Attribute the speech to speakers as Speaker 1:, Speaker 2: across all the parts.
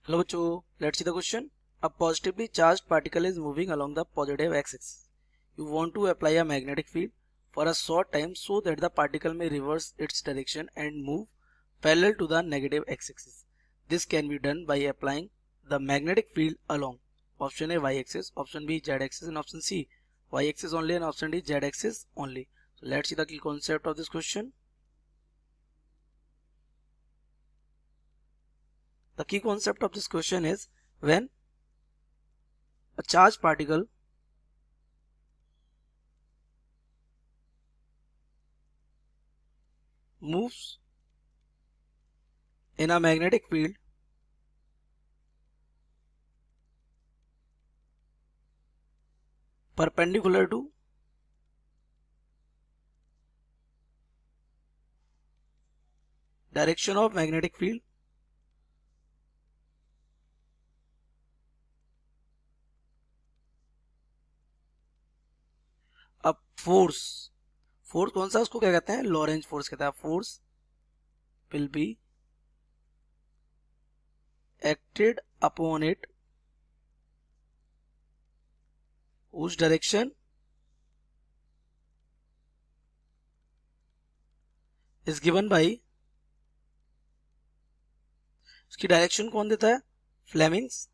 Speaker 1: Hello bachcho, let's see the question. A positively charged particle is moving along the positive x-axis. You want to apply a magnetic field for a short time so that the particle may reverse its direction and move parallel to the negative x-axis. This can be done by applying the magnetic field along option A y-axis, option B z-axis and option C y-axis only and option D z-axis only. So let's see the key concept of this question. The key concept of this question is when a charged particle moves in a magnetic field perpendicular to direction of magnetic field a force कौन सा, उसको क्या कहते हैं, Lorentz force कहते हैं. Force will be acted upon it whose direction is given by, उसकी direction कौन देता है, फ्लेमिंग्स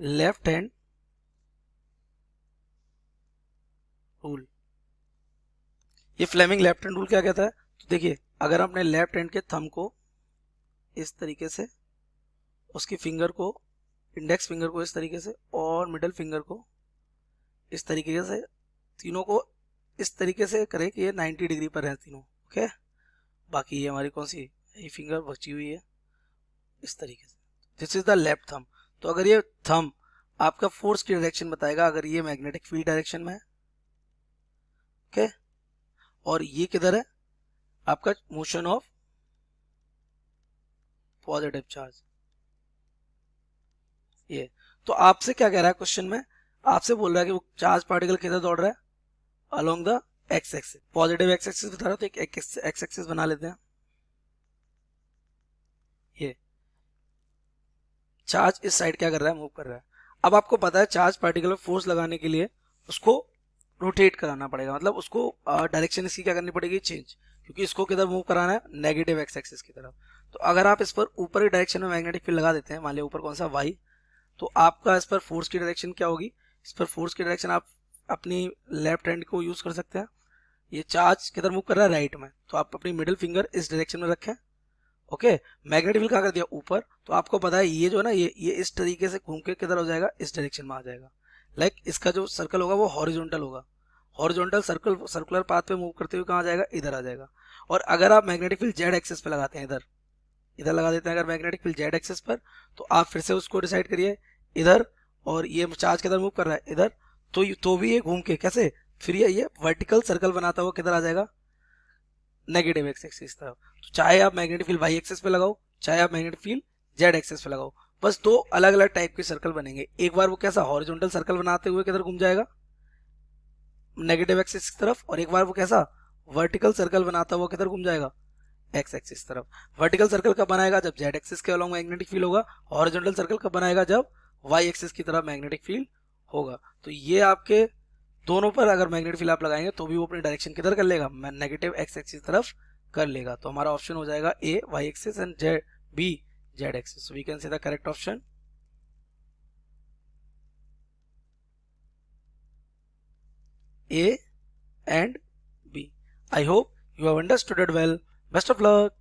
Speaker 1: लेफ्ट हैंड रूल. ये फ्लेमिंग लेफ्ट हैंड रूल क्या कहता है, तो देखिए अगर हम अपने लेफ्ट हैंड के थंब को इस तरीके से, उसकी फिंगर को, इंडेक्स फिंगर को इस तरीके से और मिडिल फिंगर को इस तरीके से, तीनों को इस तरीके से करें कि ये 90 डिग्री पर है तीनों. ओके, बाकी ये हमारी कौन सी, ये फिंगर बची हुई है इस तरीके से. This is the left thumb. तो अगर ये थंब आपका फोर्स की डायरेक्शन बताएगा अगर ये मैग्नेटिक फील्ड डायरेक्शन में है. ओके, और ये किधर है, आपका मोशन ऑफ पॉजिटिव चार्ज. ये तो आपसे क्या कह रहा है क्वेश्चन में, आपसे बोल रहा है कि वो चार्ज पार्टिकल किधर दौड़ रहा है, along the x axis. Positive x axis बता रहा, तो एक एक्स एक्सिस बना लेते हैं. ये चार्ज इस साइड क्या कर रहा है, मूव कर रहा है. अब आपको पता है चार्ज पार्टिकल में फोर्स लगाने के लिए उसको रोटेट कराना पड़ेगा, मतलब उसको डायरेक्शन इसकी क्या करनी पड़ेगी, चेंज, क्योंकि इसको किधर मूव कराना है, नेगेटिव एक्स एक्सिस की तरफ. तो अगर आप इस पर ऊपर की डायरेक्शन में मैग्नेटिक फील्ड लगा देते हैं, मान लिया ऊपर कौन सा वाई, तो आपका इस पर फोर्स की डायरेक्शन क्या होगी, इस पर फोर्स की डायरेक्शन आप अपनी लेफ्ट हैंड को यूज कर सकते हैं. ये चार्ज किधर मूव कर रहा है, राइट में, तो आप अपनी मिडिल फिंगर इस डायरेक्शन में रखें. ओके, मैग्नेटिक फील्ड कहाँ कर दिया, ऊपर, तो आपको पता है ये जो है ना, ये इस तरीके से घूम के किधर हो जाएगा, इस डायरेक्शन में आ जाएगा. लाइक इसका जो सर्कल होगा वो हॉरिजॉन्टल होगा, हॉरिजॉन्टल सर्कुलर पाथ पे मूव करते हुए कहाँ आ जाएगा, इधर आ जाएगा. और अगर आप मैग्नेटिक फील्ड जेड एक्सिस पे लगाते हैं, इधर इधर लगा देते हैं अगर मैग्नेटिक फील्ड जेड एक्सिस पर, तो आप फिर से उसको डिसाइड करिए इधर, और ये चार्ज किधर मूव कर रहा है, इधर, तो भी ये घूम के कैसे, फिर ये वर्टिकल सर्कल बनाता हुआ किधर आ जाएगा, नेगेटिव एक्स एक्सिस तरफ. तो चाहे आप मैग्नेटिक फील्ड वाई एक्सिस पे लगाओ, चाहे आप मैग्नेटिक फील्ड जेड एक्सिस पे लगाओ, बस दो अलग अलग टाइप के सर्कल बनेंगे. एक बार वो कैसा हॉरिजॉन्टल सर्कल बनाते हुए किधर घूम जाएगा, नेगेटिव एक्सिस की तरफ, और एक बार वो कैसा वर्टिकल सर्कल बनाता हुआ किधर घूम जाएगा, एक्स एक्सिस तरफ. वर्टिकल सर्कल कब बनाएगा, जब जेड एक्सिस के अलॉन्ग मैग्नेटिक फील्ड होगा. हॉरिजॉन्टल सर्कल कब बनाएगा, जब वाई एक्सिस की तरफ मैग्नेटिक फील्ड होगा. तो ये आपके दोनों पर अगर मैग्नेटिक फील्ड आप लगाएंगे तो भी वो अपनी डायरेक्शन किधर कर लेगा, नेगेटिव एक्स एक्सिस की तरफ कर लेगा. तो हमारा ऑप्शन हो जाएगा A Y axis and Z B Z axis. We can say the correct option A and B. I hope you have understood it well. Best of luck.